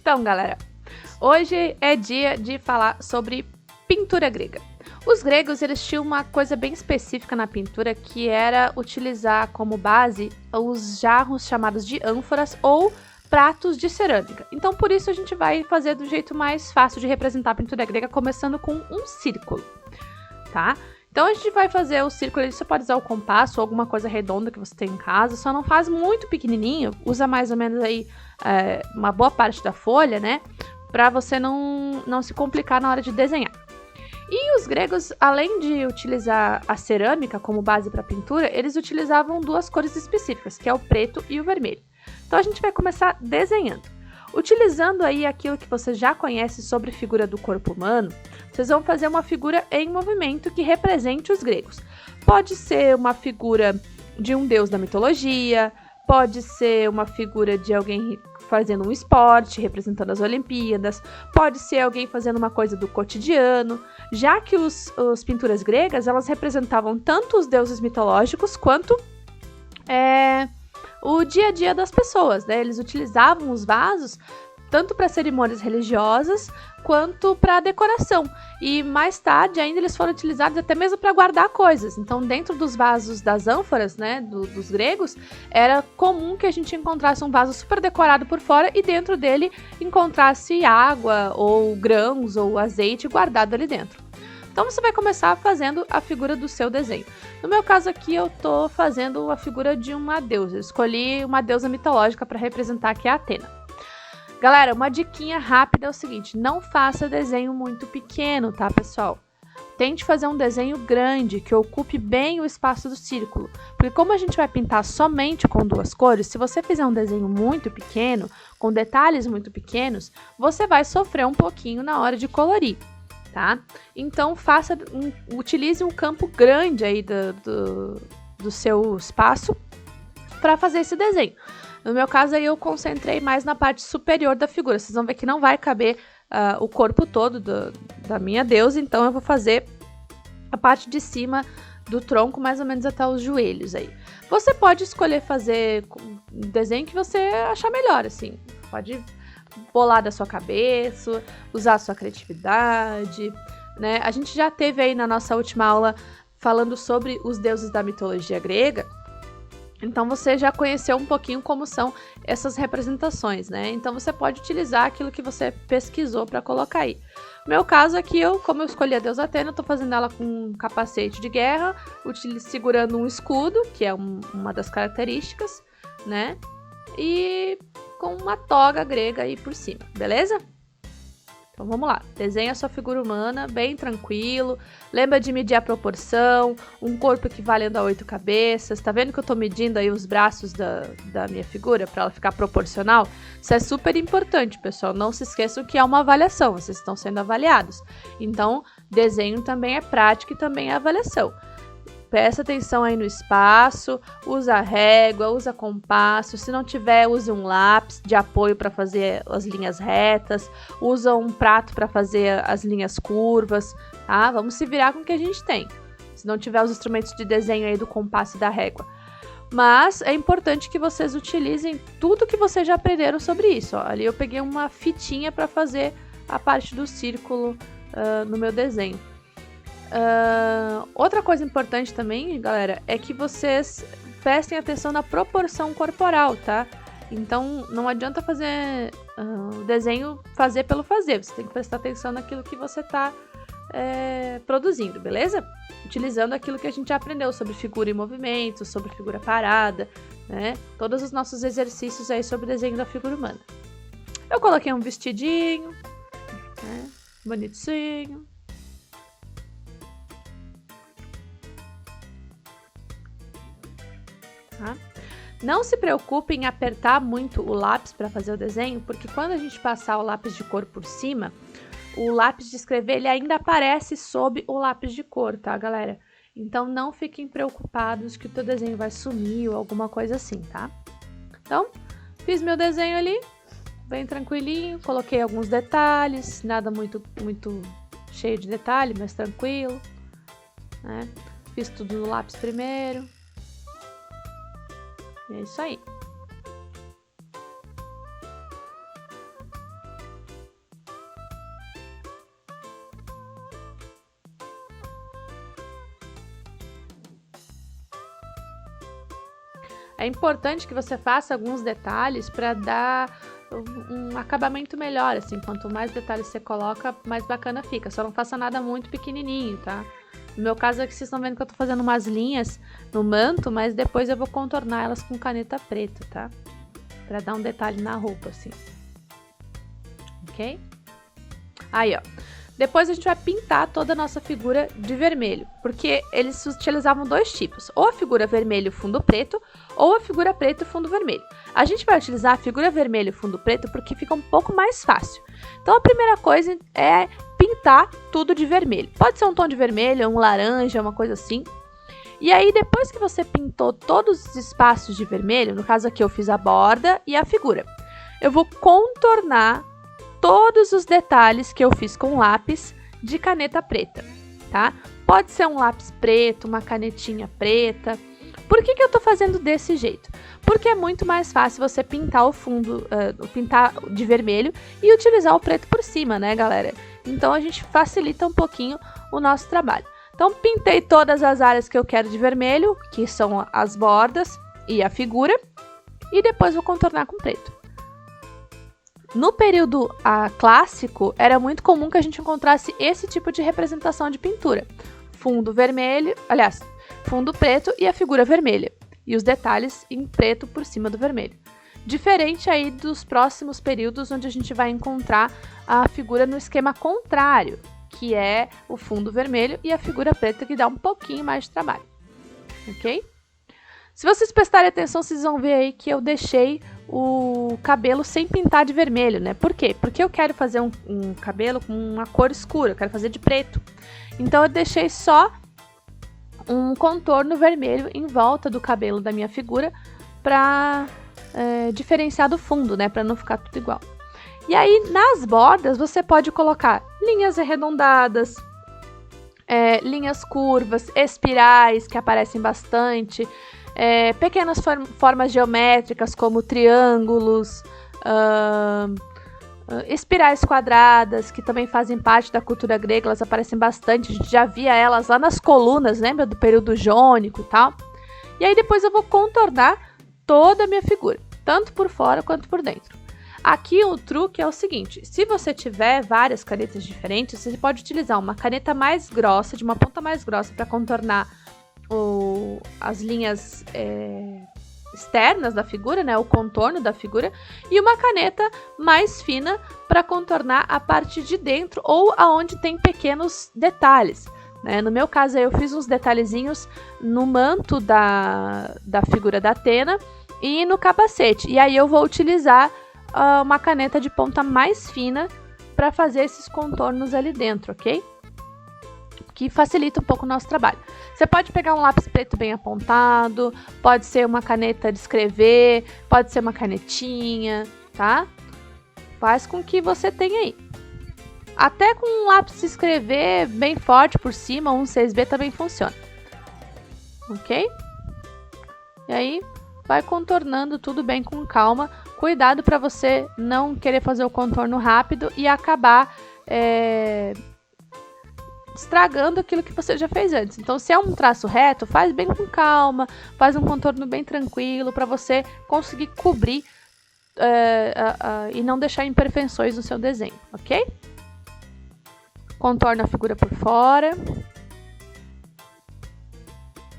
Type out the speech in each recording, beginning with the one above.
Então, galera, hoje é dia de falar sobre pintura grega. Os gregos, eles tinham uma coisa bem específica na pintura, que era utilizar como base os jarros chamados de ânforas ou pratos de cerâmica. Então, por isso, a gente vai fazer do jeito mais fácil de representar a pintura grega, começando com um círculo, tá? Então, a gente vai fazer o círculo, você pode usar o compasso ou alguma coisa redonda que você tem em casa, só não faz muito pequenininho, usa mais ou menos aí uma boa parte da folha, né? Pra você não se complicar na hora de desenhar. E os gregos, além de utilizar a cerâmica como base para pintura, eles utilizavam duas cores específicas, que é o preto e o vermelho. Então a gente vai começar desenhando. Utilizando aí aquilo que você já conhece sobre figura do corpo humano, vocês vão fazer uma figura em movimento que represente os gregos. Pode ser uma figura de um deus da mitologia, pode ser uma figura de alguém fazendo um esporte, representando as Olimpíadas, pode ser alguém fazendo uma coisa do cotidiano, já que as pinturas gregas, elas representavam tanto os deuses mitológicos quanto o dia a dia das pessoas, né? Eles utilizavam os vasos tanto para cerimônias religiosas quanto para decoração. E mais tarde ainda eles foram utilizados até mesmo para guardar coisas. Então, dentro dos vasos das ânforas, né, dos gregos, era comum que a gente encontrasse um vaso super decorado por fora e dentro dele encontrasse água ou grãos ou azeite guardado ali dentro. Então, você vai começar fazendo a figura do seu desenho. No meu caso aqui, eu tô fazendo a figura de uma deusa. Eu escolhi uma deusa mitológica para representar, que é a Atena. Galera, uma diquinha rápida é o seguinte, não faça desenho muito pequeno, tá, pessoal? Tente fazer um desenho grande, que ocupe bem o espaço do círculo. Porque como a gente vai pintar somente com duas cores, se você fizer um desenho muito pequeno, com detalhes muito pequenos, você vai sofrer um pouquinho na hora de colorir, tá? Então, utilize um campo grande aí do seu espaço para fazer esse desenho. No meu caso, aí eu concentrei mais na parte superior da figura. Vocês vão ver que não vai caber o corpo todo da minha deusa, então eu vou fazer a parte de cima do tronco, mais ou menos até os joelhos aí. Você pode escolher fazer um desenho que você achar melhor, assim. Pode bolar da sua cabeça, usar a sua criatividade, né? A gente já teve aí na nossa última aula falando sobre os deuses da mitologia grega. Então, você já conheceu um pouquinho como são essas representações, né? Então, você pode utilizar aquilo que você pesquisou para colocar aí. No meu caso aqui, como eu escolhi a deusa Atena, eu tô fazendo ela com um capacete de guerra, segurando um escudo, que é uma das características, né? E com uma toga grega aí por cima, beleza? Então vamos lá, desenha a sua figura humana bem tranquilo, lembra de medir a proporção, um corpo equivalendo a 8 cabeças, tá vendo que eu tô medindo aí os braços da minha figura para ela ficar proporcional? Isso é super importante, pessoal, não se esqueçam que é uma avaliação, vocês estão sendo avaliados. Então, desenho também é prática e também é avaliação. Presta atenção aí no espaço, usa régua, usa compasso, se não tiver, use um lápis de apoio para fazer as linhas retas, usa um prato para fazer as linhas curvas, tá? Vamos se virar com o que a gente tem, se não tiver os instrumentos de desenho aí do compasso e da régua. Mas é importante que vocês utilizem tudo que vocês já aprenderam sobre isso, ó. Ali eu peguei uma fitinha para fazer a parte do círculo no meu desenho. Outra coisa importante também, galera, é que vocês prestem atenção na proporção corporal, tá? Então, não adianta fazer o desenho pelo fazer. Você tem que prestar atenção naquilo que você tá produzindo, beleza? Utilizando aquilo que a gente já aprendeu sobre figura em movimento, sobre figura parada, né? Todos os nossos exercícios aí sobre o desenho da figura humana. Eu coloquei um vestidinho, né? Bonitinho. Tá? Não se preocupe em apertar muito o lápis para fazer o desenho, porque quando a gente passar o lápis de cor por cima, o lápis de escrever ele ainda aparece sob o lápis de cor, tá, galera? Então não fiquem preocupados que o teu desenho vai sumir ou alguma coisa assim, tá? Então, fiz meu desenho ali, bem tranquilinho, coloquei alguns detalhes, nada muito cheio de detalhe, mas tranquilo, né? Fiz tudo no lápis primeiro. É isso aí. É importante que você faça alguns detalhes para dar um acabamento melhor, assim, quanto mais detalhes você coloca, mais bacana fica. Só não faça nada muito pequenininho, tá? No meu caso aqui, vocês estão vendo que eu tô fazendo umas linhas no manto, mas depois eu vou contornar elas com caneta preta, tá? Pra dar um detalhe na roupa, assim. Ok? Aí, ó. Depois a gente vai pintar toda a nossa figura de vermelho, porque eles utilizavam dois tipos, ou a figura vermelho fundo preto, ou a figura preto fundo vermelho. A gente vai utilizar a figura vermelho fundo preto porque fica um pouco mais fácil. Então a primeira coisa é pintar tudo de vermelho. Pode ser um tom de vermelho, um laranja, uma coisa assim. E aí depois que você pintou todos os espaços de vermelho, no caso aqui eu fiz a borda e a figura, eu vou contornar todos os detalhes que eu fiz com lápis de caneta preta, tá? Pode ser um lápis preto, uma canetinha preta. Por que eu tô fazendo desse jeito? Porque é muito mais fácil você pintar o fundo, pintar de vermelho e utilizar o preto por cima, né, galera? Então a gente facilita um pouquinho o nosso trabalho. Então pintei todas as áreas que eu quero de vermelho, que são as bordas e a figura, e depois vou contornar com preto. No período clássico, era muito comum que a gente encontrasse esse tipo de representação de pintura. Fundo vermelho, aliás, fundo preto e a figura vermelha. E os detalhes em preto por cima do vermelho. Diferente aí dos próximos períodos, onde a gente vai encontrar a figura no esquema contrário, que é o fundo vermelho e a figura preta, que dá um pouquinho mais de trabalho. Ok? Se vocês prestarem atenção, vocês vão ver aí que eu deixei o cabelo sem pintar de vermelho, né? Por quê? Porque eu quero fazer um cabelo com uma cor escura, eu quero fazer de preto. Então eu deixei só um contorno vermelho em volta do cabelo da minha figura para diferenciar do fundo, né? Para não ficar tudo igual. E aí nas bordas você pode colocar linhas arredondadas, linhas curvas, espirais que aparecem bastante. Pequenas formas geométricas como triângulos, espirais quadradas, que também fazem parte da cultura grega, elas aparecem bastante, a gente já via elas lá nas colunas, lembra do período jônico e tal? E aí depois eu vou contornar toda a minha figura, tanto por fora quanto por dentro. Aqui o truque é o seguinte, se você tiver várias canetas diferentes, você pode utilizar uma caneta mais grossa, de uma ponta mais grossa, para contornar as linhas externas da figura, né, o contorno da figura, e uma caneta mais fina para contornar a parte de dentro ou aonde tem pequenos detalhes, né? No meu caso eu fiz uns detalhezinhos no manto da figura da Atena e no capacete, e aí eu vou utilizar uma caneta de ponta mais fina para fazer esses contornos ali dentro, ok? Que facilita um pouco o nosso trabalho. Você pode pegar um lápis preto bem apontado, pode ser uma caneta de escrever, pode ser uma canetinha, tá? Faz com que você tenha aí. Até com um lápis de escrever bem forte por cima, um 6B também funciona. Ok? E aí, vai contornando tudo bem com calma. Cuidado para você não querer fazer o contorno rápido e acabar estragando aquilo que você já fez antes. Então, se é um traço reto, faz bem com calma, faz um contorno bem tranquilo para você conseguir cobrir e não deixar imperfeições no seu desenho, ok? Contorna a figura por fora.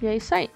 E é isso aí.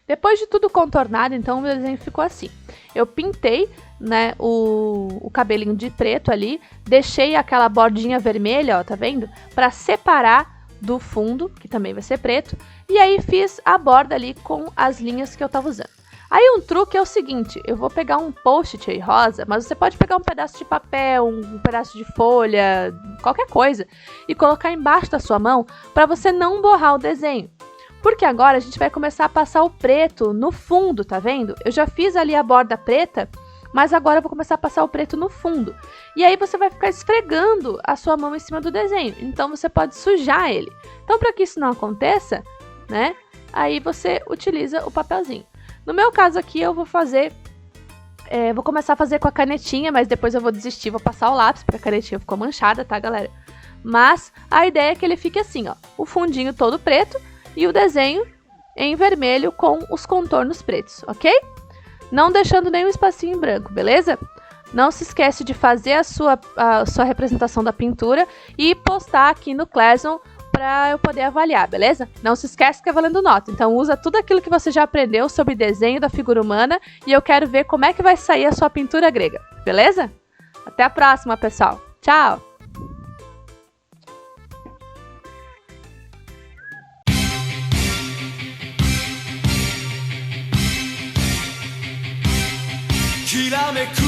Depois de tudo contornado, então o meu desenho ficou assim. Eu pintei, né, o cabelinho de preto ali, deixei aquela bordinha vermelha, ó, tá vendo? Para separar do fundo, que também vai ser preto, e aí fiz a borda ali com as linhas que eu tava usando. Aí um truque é o seguinte, eu vou pegar um post-it aí rosa, mas você pode pegar um pedaço de papel, um pedaço de folha, qualquer coisa, e colocar embaixo da sua mão para você não borrar o desenho. Porque agora a gente vai começar a passar o preto no fundo, tá vendo? Eu já fiz ali a borda preta, mas agora eu vou começar a passar o preto no fundo. E aí você vai ficar esfregando a sua mão em cima do desenho, então você pode sujar ele. Então, para que isso não aconteça, né, aí você utiliza o papelzinho. No meu caso aqui, eu vou fazer... vou começar a fazer com a canetinha, mas depois eu vou desistir, vou passar o lápis, porque a canetinha ficou manchada, tá, galera? Mas a ideia é que ele fique assim, ó, o fundinho todo preto e o desenho em vermelho com os contornos pretos, ok? Não deixando nenhum espacinho em branco, beleza? Não se esquece de fazer a sua representação da pintura e postar aqui no Classroom para eu poder avaliar, beleza? Não se esquece que é valendo nota, então usa tudo aquilo que você já aprendeu sobre desenho da figura humana e eu quero ver como é que vai sair a sua pintura grega, beleza? Até a próxima, pessoal. Tchau! Ki